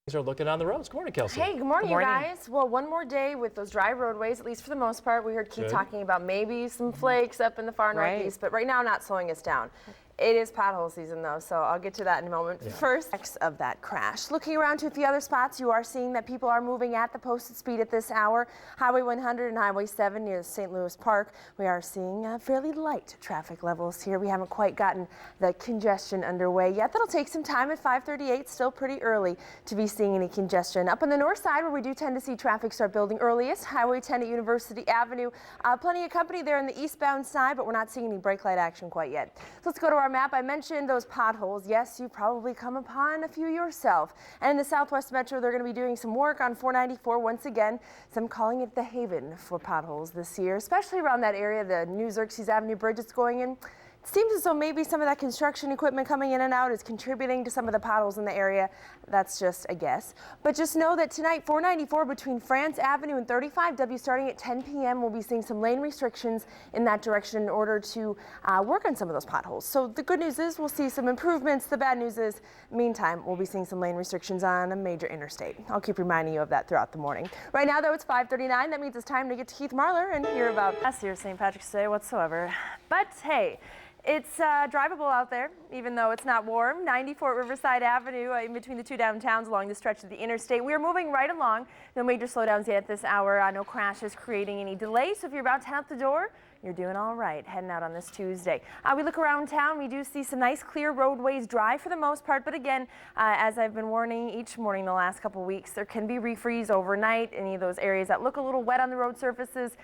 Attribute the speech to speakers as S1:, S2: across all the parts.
S1: Things are looking on the roads. Good morning, Kelsey.
S2: Hey, good morning, you guys. Well, one more day with those dry roadways, at least for the most part. We heard Keith talking about maybe some flakes up in the far northeast, but right now not slowing us down. It is pothole season though, so I'll get to that in a moment. First, of that crash. Looking around to a few other spots, you are seeing that people are moving at the posted speed at this hour. Highway 100 and Highway 7 near St. Louis Park. We are seeing fairly light traffic levels here. We haven't quite gotten the congestion underway yet. That'll take some time at 5:38, still pretty early to be seeing any congestion. Up on the north side where we do tend to see traffic start building earliest, Highway 10 at University Avenue. Plenty of company there on the eastbound side, but we're not seeing any brake light action quite yet. So let's go to our map. I mentioned those potholes. Yes, you've probably come upon a few yourself. And in the Southwest Metro, they're going to be doing some work on 494 once again. Some calling it the haven for potholes this year, especially around that area, the New Xerxes Avenue Bridge it's going in. It seems as though maybe some of that construction equipment coming in and out is contributing to some of the potholes in the area. That's just a guess. But just know that tonight, 494 between France Avenue and 35W starting at 10 p.m. we'll be seeing some lane restrictions in that direction in order to work on some of those potholes. So the good news is we'll see some improvements. The bad news is, meantime, we'll be seeing some lane restrictions on a major interstate. I'll keep reminding you of that throughout the morning. Right now, though, it's 5:39. That means it's time to get to Keith Marler and hear about last year's St. Patrick's Day whatsoever. But hey, it's drivable out there, even though it's not warm. 94 Riverside Avenue, in between the two downtowns along the stretch of the interstate. We are moving right along. No major slowdowns yet at this hour. No crashes creating any delays. So if you're about to head out the door, you're doing all right heading out on this Tuesday. We look around town. We do see some nice clear roadways, dry for the most part. But again, as I've been warning each morning the last couple weeks, there can be refreeze overnight. Any of those areas that look a little wet on the road surfaces,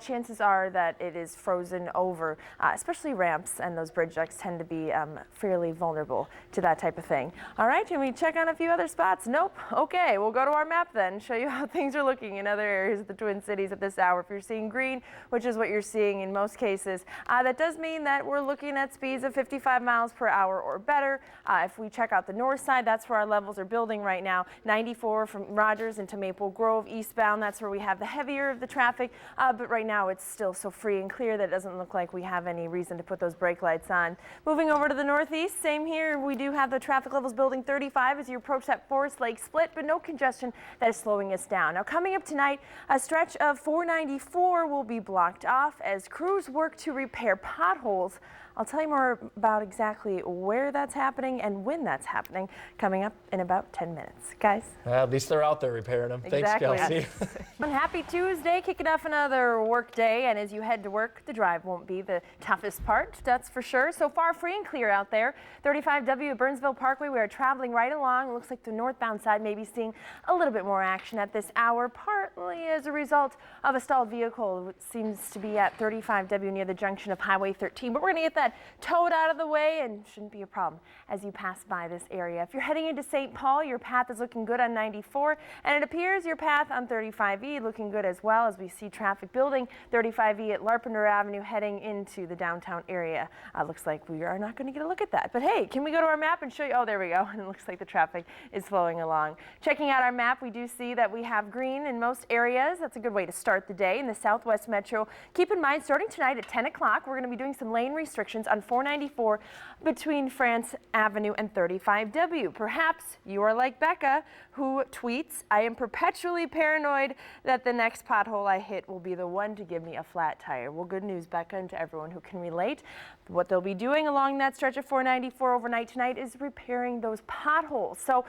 S2: chances are that it is frozen over, especially ramps, and those bridge decks tend to be fairly vulnerable to that type of thing. All right, can we check on a few other spots? Nope. Okay, we'll go to our map then, show you how things are looking in other areas of the Twin Cities at this hour. If you're seeing green, which is what you're seeing in most cases, that does mean that we're looking at speeds of 55 miles per hour or better. If we check out the north side, that's where our levels are building right now. 94 from Rogers into Maple Grove eastbound, that's where we have the heavier of the traffic, but right now it's still so free and clear that it doesn't look like we have any reason to put those brake lights on. Moving over to the northeast, same here. We do have the traffic levels building 35 as you approach that Forest Lake split, but no congestion that is slowing us down. Now coming up tonight, a stretch of 494 will be blocked off as crews work to repair potholes. I'll tell you more about exactly where that's happening and when that's happening coming up in about 10 minutes. Guys?
S1: At least they're out there repairing them.
S2: Exactly.
S1: Thanks, Kelsey.
S2: Happy Tuesday, kicking off another work day, and as you head to work, the drive won't be the toughest part, that's for sure. So far free and clear out there. 35W at Burnsville Parkway, we are traveling right along. It looks like the northbound side may be seeing a little bit more action at this hour, partly as a result of a stalled vehicle, which seems to be at 35W near the junction of Highway 13. But we're going to get that towed out of the way and shouldn't be a problem as you pass by this area. If you're heading into St. Paul, your path is looking good on 94, and it appears your path on 35E looking good as well as we see traffic building 35E at Larpenteur Avenue heading into the downtown area. Looks like we are not going to get a look at that, but hey, can we go to our map and show you? Oh, there we go. And it looks like the traffic is flowing along. Checking out our map, we do see that we have green in most areas. That's a good way to start the day in the Southwest Metro. Keep in mind, starting tonight at 10 o'clock, we're going to be doing some lane restrictions on 494 between France Avenue and 35W. Perhaps you are like Becca, who tweets, "I am perpetually paranoid that the next pothole I hit will be the one to give me a flat tire." Well, good news, Becca, and to everyone who can relate. What they'll be doing along that stretch of 494 overnight tonight is repairing those potholes. So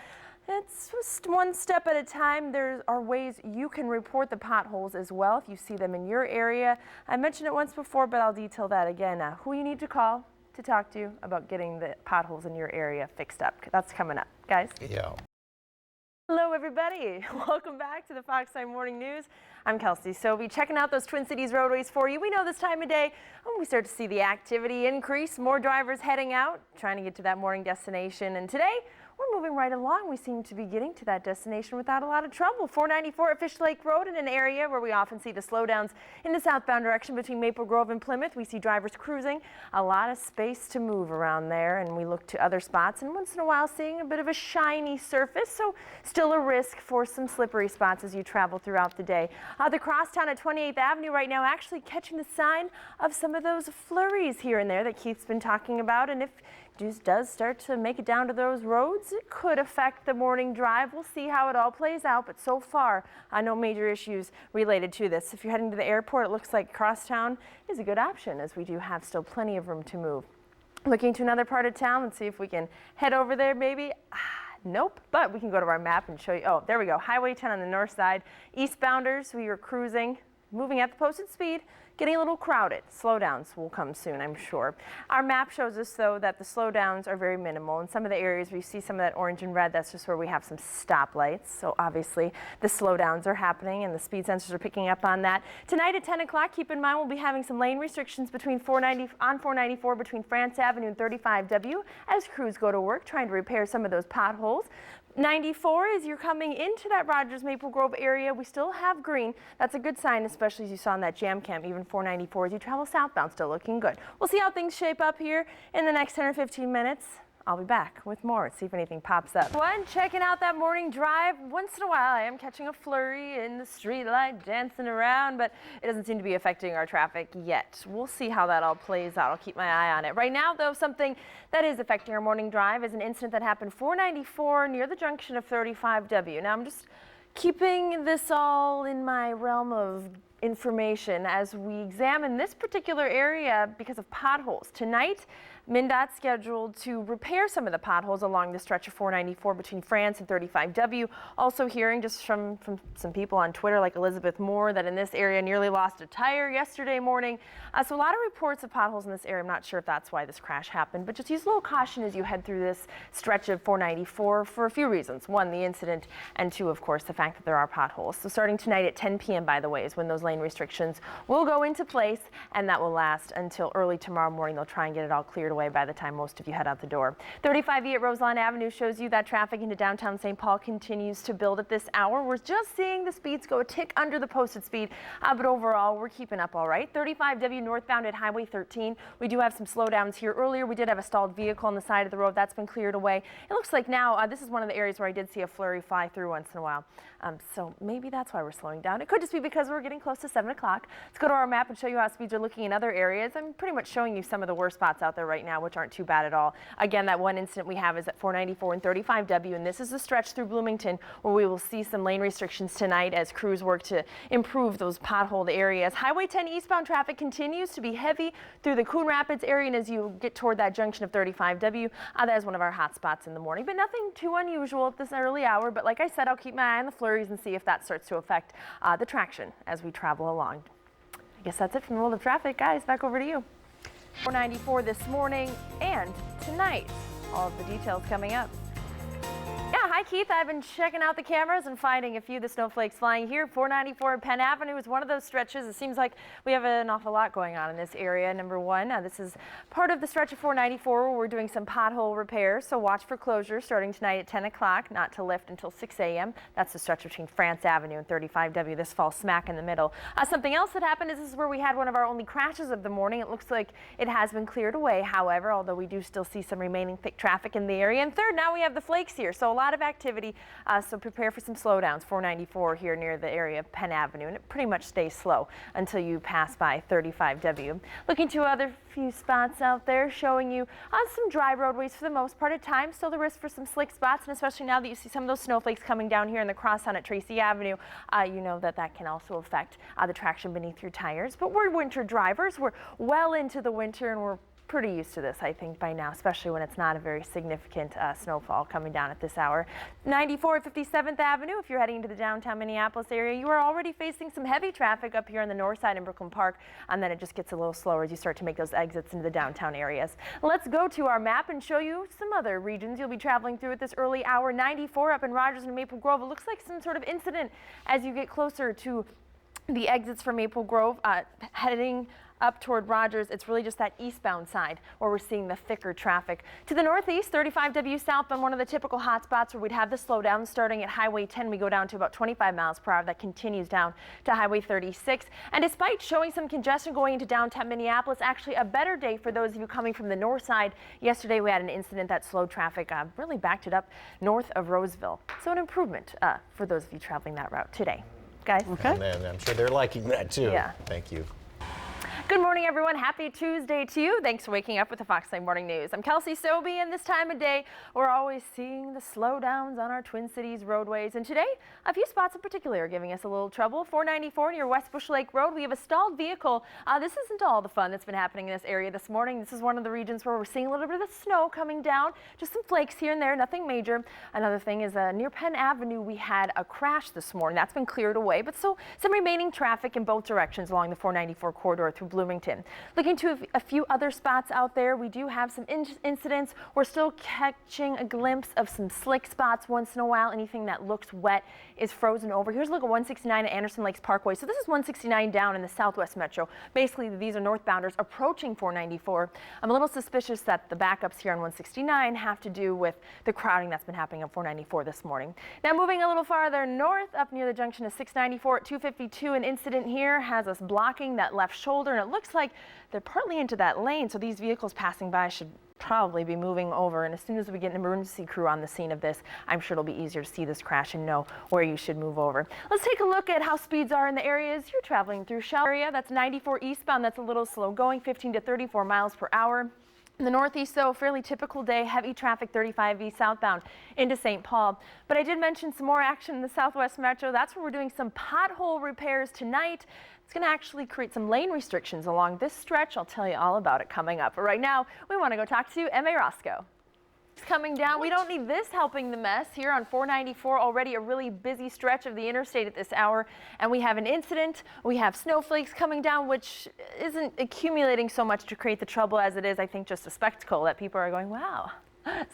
S2: it's just one step at a time. There are ways you can report the potholes as well if you see them in your area. I mentioned it once before, but I'll detail that again. Who you need to call to talk to about getting the potholes in your area fixed up. That's coming up, guys.
S1: Yeah.
S2: Hello, everybody. Welcome back to the Fox 9 Morning News. I'm Kelsey Soby, checking out those Twin Cities roadways for you. We know this time of day when we start to see the activity increase, more drivers heading out, trying to get to that morning destination. And today, we're moving right along. We seem to be getting to that destination without a lot of trouble. 494 at Fish Lake Road, in an area where we often see the slowdowns in the southbound direction between Maple Grove and Plymouth. We see drivers cruising, a lot of space to move around there, and we look to other spots, and once in a while seeing a bit of a shiny surface, so still a risk for some slippery spots as you travel throughout the day. The crosstown at 28th Avenue right now actually catching the sign of some of those flurries here and there that Keith's been talking about, and if does start to make it down to those roads, it could affect the morning drive. We'll see how it all plays out, but so far, no major issues related to this. If you're heading to the airport, it looks like crosstown is a good option, as we do have still plenty of room to move. Looking to another part of town, let's see if we can head over there maybe. Nope, but we can go to our map and show you. Oh, there we go. Highway 10 on the north side. Eastbounders, we are cruising, moving at the posted speed, getting a little crowded. Slowdowns will come soon, I'm sure. Our map shows us, though, that the slowdowns are very minimal. In some of the areas where you see some of that orange and red, that's just where we have some stoplights. So obviously the slowdowns are happening and the speed sensors are picking up on that. Tonight at 10 o'clock, keep in mind we'll be having some lane restrictions between 494 between France Avenue and 35W as crews go to work trying to repair some of those potholes. 94, as you're coming into that Rogers Maple Grove area, we still have green. That's a good sign, especially as you saw in that jam cam. Even 494 as you travel southbound, still looking good. We'll see how things shape up here in the next 10 or 15 minutes. I'll be back with more, see if anything pops up. One, checking out that morning drive. Once in a while, I am catching a flurry in the street light, dancing around, but it doesn't seem to be affecting our traffic yet. We'll see how that all plays out. I'll keep my eye on it. Right now, though, something that is affecting our morning drive is an incident that happened 494 near the junction of 35W. Now, I'm just keeping this all in my realm of information as we examine this particular area because of potholes. Tonight, MnDOT's scheduled to repair some of the potholes along the stretch of 494 between France and 35W. Also hearing just from some people on Twitter like Elizabeth Moore that in this area nearly lost a tire yesterday morning. So a lot of reports of potholes in this area. I'm not sure if that's why this crash happened, but just use a little caution as you head through this stretch of 494 for a few reasons. One, the incident, and two, of course, the fact that there are potholes. So starting tonight at 10 p.m., by the way, is when those lane restrictions will go into place, and that will last until early tomorrow morning. They'll try and get it all cleared away by the time most of you head out the door. 35E at Roselawn Avenue shows you that traffic into downtown St. Paul continues to build at this hour. We're just seeing the speeds go a tick under the posted speed, but overall we're keeping up all right. 35W northbound at Highway 13. We do have some slowdowns here. Earlier we did have a stalled vehicle on the side of the road. That's been cleared away. It looks like now this is one of the areas where I did see a flurry fly through once in a while. So maybe that's why we're slowing down. It could just be because we're getting close to 7 o'clock. Let's go to our map and show you how speeds are looking in other areas. I'm pretty much showing you some of the worst spots out there right now, which aren't too bad at all. Again, that one incident we have is at 494 and 35W, and this is the stretch through Bloomington where we will see some lane restrictions tonight as crews work to improve those potholed areas. Highway 10 eastbound traffic continues to be heavy through the Coon Rapids area, and as you get toward that junction of 35W, that is one of our hot spots in the morning, but nothing too unusual at this early hour. But like I said, I'll keep my eye on the flurries and see if that starts to affect the traction as we travel along. I guess that's it from the world of traffic. Guys, back over to you. 494 this morning and tonight. All of the details coming up. Yeah, hi Keith. I've been checking out the cameras and finding a few of the snowflakes flying here. 494 and Penn Avenue is one of those stretches. It seems like we have an awful lot going on in this area. Number one, this is part of the stretch of 494 where we're doing some pothole repairs. So watch for closure starting tonight at 10 o'clock, not to lift until 6 a.m. That's the stretch between France Avenue and 35W. This falls smack in the middle. Something else that happened is this is where we had one of our only crashes of the morning. It looks like it has been cleared away, however, although we do still see some remaining thick traffic in the area. And third, now we have the flakes here. So a lot of activity, so prepare for some slowdowns. 494 here near the area of Penn Avenue, and it pretty much stays slow until you pass by 35W. Looking to other few spots out there, showing you some dry roadways for the most part at times. Still the risk for some slick spots, and especially now that you see some of those snowflakes coming down here in the crosstown at Tracy Avenue, you know that can also affect the traction beneath your tires. But we're winter drivers. We're well into the winter, and we're pretty used to this, I think, by now, especially when it's not a very significant snowfall coming down at this hour. 94 at 57th Avenue, if you're heading to the downtown Minneapolis area, you are already facing some heavy traffic up here on the north side in Brooklyn Park, and then it just gets a little slower as you start to make those exits into the downtown areas. Let's go to our map and show you some other regions you'll be traveling through at this early hour. 94 up in Rogers and Maple Grove. It looks like some sort of incident as you get closer to the exits from Maple Grove, heading up toward Rogers. It's really just that eastbound side where we're seeing the thicker traffic. To the northeast, 35W southbound, one of the typical hot spots where we'd have the slowdown starting at Highway 10. We go down to about 25 miles per hour. That continues down to Highway 36. And despite showing some congestion going into downtown Minneapolis, actually a better day for those of you coming from the north side. Yesterday we had an incident that slowed traffic, really backed it up north of Roseville. So an improvement for those of you traveling that route today. Guys?
S1: Okay. And I'm sure they're liking that too.
S2: Yeah.
S1: Thank you.
S2: Good morning, everyone. Happy Tuesday to you. Thanks for waking up with the Fox 9 Morning News. I'm Kelsey Soby, and this time of day, we're always seeing the slowdowns on our Twin Cities roadways. And today, a few spots in particular are giving us a little trouble. 494 near West Bush Lake Road, we have a stalled vehicle. This isn't all the fun that's been happening in this area this morning. This is one of the regions where we're seeing a little bit of the snow coming down. Just some flakes here and there, nothing major. Another thing is near Penn Avenue, we had a crash this morning. That's been cleared away, but so some remaining traffic in both directions along the 494 corridor through Bloomington. Looking to a few other spots out there, we do have some incidents. We're still catching a glimpse of some slick spots once in a while. Anything that looks wet is frozen over. Here's a look at 169 at Anderson Lakes Parkway. So this is 169 down in the Southwest Metro. Basically, these are northbounders approaching 494. I'm a little suspicious that the backups here on 169 have to do with the crowding that's been happening on 494 this morning. Now moving a little farther north, up near the junction of 694 at 252, an incident here has us blocking that left shoulder, and it looks like they're partly into that lane, so these vehicles passing by should probably be moving over, and as soon as we get an emergency crew on the scene of this, I'm sure it'll be easier to see this crash and know where you should move over. Let's take a look at how speeds are in the areas you're traveling through. Shell area, that's 94 eastbound, that's a little slow going, 15 to 34 miles per hour. In the northeast, though, fairly typical day, heavy traffic 35E southbound into St. Paul. But I did mention some more action in the Southwest Metro. That's where we're doing some pothole repairs tonight. It's going to actually create some lane restrictions along this stretch. I'll tell you all about it coming up. But right now, we want to go talk to M.A. Roscoe. It's coming down. We don't need this helping the mess here on 494, already a really busy stretch of the interstate at this hour. And we have an incident. We have snowflakes coming down, which isn't accumulating so much to create the trouble as it is, I think, just a spectacle that people are going, wow.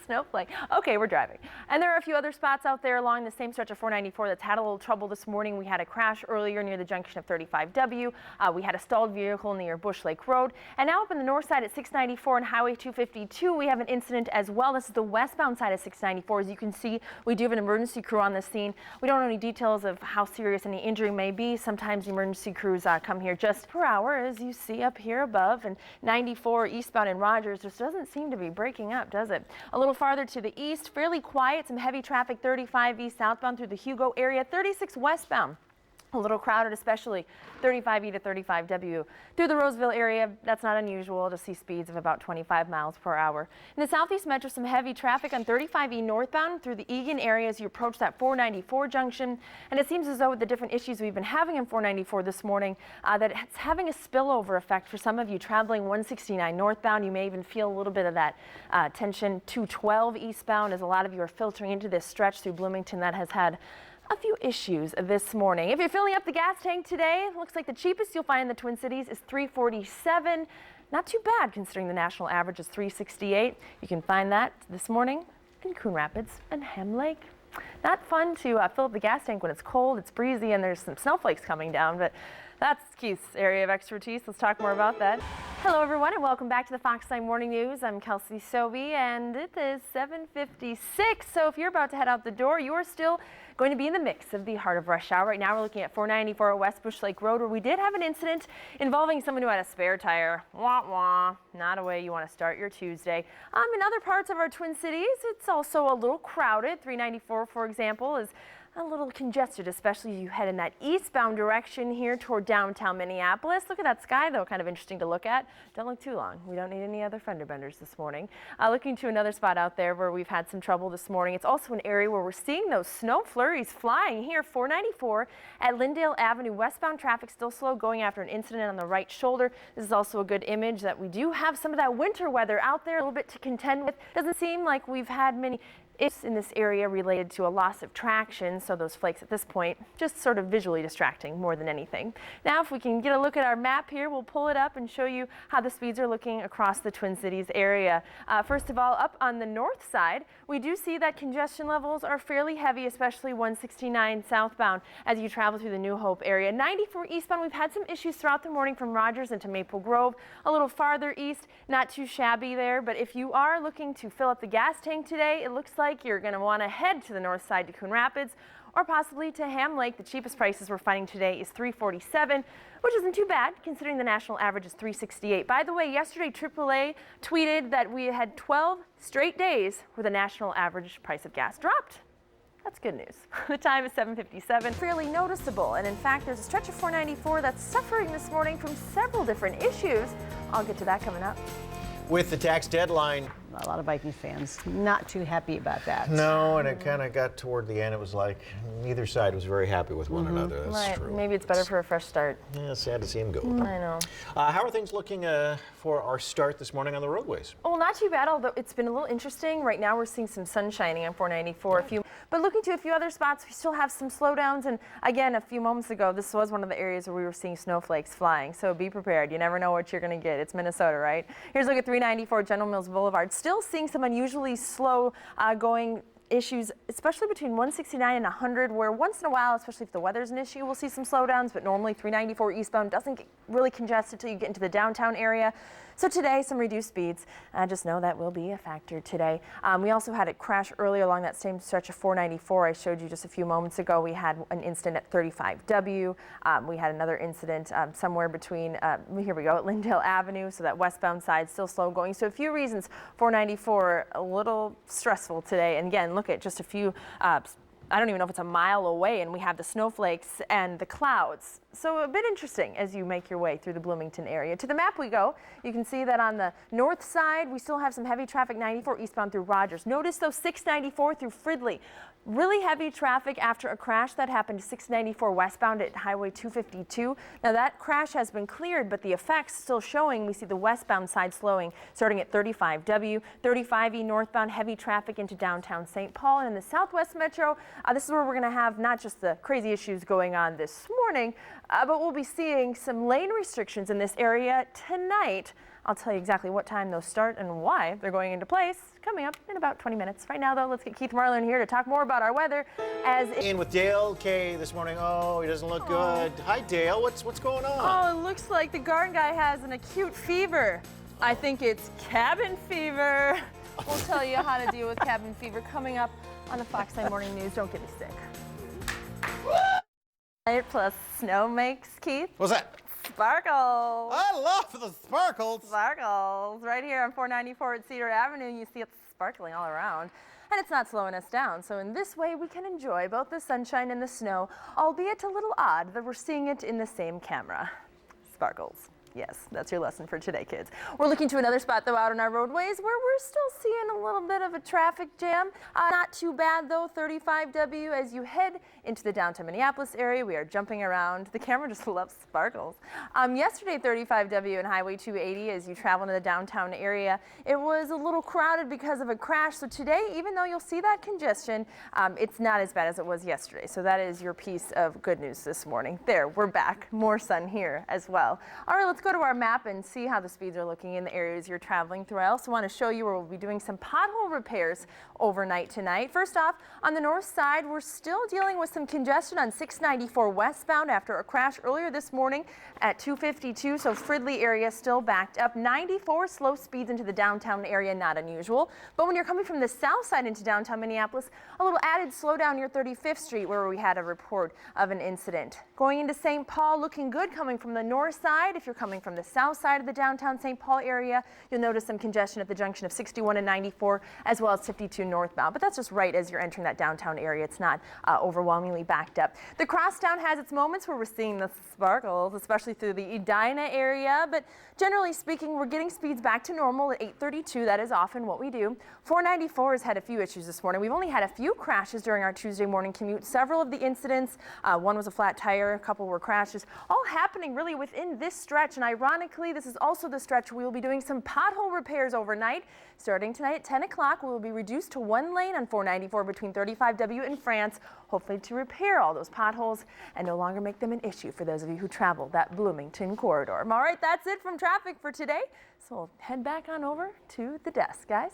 S2: Snowflake. Okay, we're driving. And there are a few other spots out there along the same stretch of 494 that's had a little trouble this morning. We had a crash earlier near the junction of 35W. We had a stalled vehicle near Bush Lake Road. And now up in the north side at 694 and Highway 252, we have an incident as well. This is the westbound side of 694. As you can see, we do have an emergency crew on the scene. We don't know any details of how serious any injury may be. Sometimes the emergency crews come here just per hour, as you see up here above. And 94 eastbound in Rogers just doesn't seem to be breaking up, does it? A little farther to the east, fairly quiet, some heavy traffic 35 east southbound through the Hugo area, 36 westbound. A little crowded, especially 35E to 35W. Through the Roseville area, that's not unusual to see speeds of about 25 miles per hour. In the southeast metro, some heavy traffic on 35E northbound through the Eagan area as you approach that 494 junction. And it seems as though with the different issues we've been having in 494 this morning, that it's having a spillover effect for some of you traveling 169 northbound. You may even feel a little bit of that tension. 212 eastbound as a lot of you are filtering into this stretch through Bloomington that has had a few issues this morning. If you're filling up the gas tank today, it looks like the cheapest you'll find in the Twin Cities is $3.47. Not too bad considering the national average is $3.68. You can find that this morning in Coon Rapids and Ham Lake. Not fun to fill up the gas tank when it's cold, it's breezy, and there's some snowflakes coming down, but that's Keith's area of expertise. Let's talk more about that. Hello, everyone, and welcome back to the Fox 9 Morning News. I'm Kelsey Soby, and it is 7:56. So if you're about to head out the door, you are still going to be in the mix of the heart of rush hour. Right now, we're looking at 494 West Bush Lake Road, where we did have an incident involving someone who had a spare tire. Wah, wah. Not a way you want to start your Tuesday. In other parts of our Twin Cities, it's also a little crowded. 394, for example, is a little congested, especially as you head in that eastbound direction here toward downtown Minneapolis. Look at that sky, though, kind of interesting to look at. Don't look too long. We don't need any other fender benders this morning. Looking to another spot out there where we've had some trouble this morning. It's also an area where we're seeing those snow flurries flying here. 494 at Lyndale Avenue. Westbound traffic still slow going after an incident on the right shoulder. This is also a good image that we do have some of that winter weather out there, a little bit to contend with. Doesn't seem like we've had many issues in this area related to a loss of traction, so those flakes at this point just sort of visually distracting more than anything. Now if we can get a look at our map here, we'll pull it up and show you how the speeds are looking across the Twin Cities area. First of all, up on the north side, we do see that congestion levels are fairly heavy, especially 169 southbound as you travel through the New Hope area. 94 eastbound, we've had some issues throughout the morning from Rogers into Maple Grove. A little farther east, not too shabby there, but if you are looking to fill up the gas tank today, it looks like you're going to want to head to the north side to Coon Rapids or possibly to Ham Lake. The cheapest prices we're finding today is $3.47, which isn't too bad considering the national average is $3.68. By the way, yesterday AAA tweeted that we had 12 straight days where the national average price of gas dropped. That's good news. The time is 7:57. Fairly noticeable, and in fact, there's a stretch of 494 that's suffering this morning from several different issues. I'll get to that coming up.
S3: With the tax deadline.
S4: A lot of Vikings fans not too happy about that.
S3: No, and it kind of got toward the end. It was like neither side was very happy with one another. That's
S2: Right.
S3: true.
S2: Maybe it's better for a fresh start.
S3: Yeah, sad to see him go.
S2: I know.
S3: How are things looking for our start this morning on the roadways?
S2: Well, not too bad, although it's been a little interesting. Right now we're seeing some sun shining on 494. But looking to a few other spots, we still have some slowdowns. And again, a few moments ago, this was one of the areas where we were seeing snowflakes flying. So be prepared. You never know what you're going to get. It's Minnesota, right? Here's a look at 394 General Mills Boulevard. Still seeing some unusually slow going issues, especially between 169 and 100, where once in a while, especially if the weather's an issue, we'll see some slowdowns, but normally 394 eastbound doesn't get really congested until you get into the downtown area. So today, some reduced speeds. Just know that will be a factor today. We also had a crash earlier along that same stretch of 494 I showed you just a few moments ago. We had an incident at 35W. We had another incident somewhere between, here we go, at Lyndale Avenue, so that westbound side still slow going. So a few reasons 494 a little stressful today. And again, look at just a few, I don't even know if it's a mile away, and we have the snowflakes and the clouds. So a bit interesting as you make your way through the Bloomington area. To the map we go. You can see that on the north side, we still have some heavy traffic 94 eastbound through Rogers. Notice though 694 through Fridley. Really heavy traffic after a crash that happened to 694 westbound at Highway 252. Now that crash has been cleared, but the effects still showing. We see the westbound side slowing starting at 35W, 35E northbound heavy traffic into downtown St. Paul. And in the Southwest Metro, this is where we're going to have not just the crazy issues going on this morning, but we'll be seeing some lane restrictions in this area tonight. I'll tell you exactly what time those start and why they're going into place coming up in about 20 minutes. Right now, though, let's get Keith Marlin here to talk more about our weather.
S3: In with Dale Kay this morning. Oh, he doesn't look good. Hi, Dale. What's going on?
S2: Oh, it looks like the garden guy has an acute fever. I think it's cabin fever. We'll tell you how to deal with cabin fever coming up on the Fox 9 Morning News. Don't get me sick. Plus snow makes, Keith,
S3: What's that?
S2: sparkles.
S3: I love the sparkles.
S2: Sparkles. Right here on 494 at Cedar Avenue, you see it sparkling all around. And it's not slowing us down. So in this way, we can enjoy both the sunshine and the snow, albeit a little odd that we're seeing it in the same camera. Sparkles. Yes, that's your lesson for today, kids. We're looking to another spot, though, out on our roadways where we're still seeing a little bit of a traffic jam. Not too bad, though, 35W as you head into the downtown Minneapolis area. We are jumping around. The camera just loves sparkles. Yesterday, 35W and Highway 280, as you travel into the downtown area, it was a little crowded because of a crash. So today, even though you'll see that congestion, it's not as bad as it was yesterday. So that is your piece of good news this morning. There, we're back. More sun here as well. All right, let's go to our map and see how the speeds are looking in the areas you're traveling through. I also want to show you where we'll be doing some pothole repairs overnight tonight. First off, on the north side, we're still dealing with some congestion on 694 westbound after a crash earlier this morning at 252. So Fridley area still backed up. 94 slow speeds into the downtown area, not unusual. But when you're coming from the south side into downtown Minneapolis, a little added slowdown near 35th Street where we had a report of an incident. Going into St. Paul, looking good coming from the north side. If you're coming from the south side of the downtown St. Paul area, you'll notice some congestion at the junction of 61 and 94 as well as 52 northbound. But that's just right as you're entering that downtown area. It's not overwhelmingly backed up. The crosstown has its moments where we're seeing the sparkles, especially through the Edina area. But generally speaking, we're getting speeds back to normal at 832. That is often what we do. 494 has had a few issues this morning. We've only had a few crashes during our Tuesday morning commute. Several of the incidents, one was a flat tire, a couple were crashes, all happening really within this stretch. And ironically, this is also the stretch we will be doing some pothole repairs overnight. Starting tonight at 10 o'clock, we will be reduced to one lane on 494 between 35W and France, hopefully to repair all those potholes and no longer make them an issue for those of you who travel that Bloomington corridor. All right, that's it from traffic for today. So we'll head back on over to the desk, guys.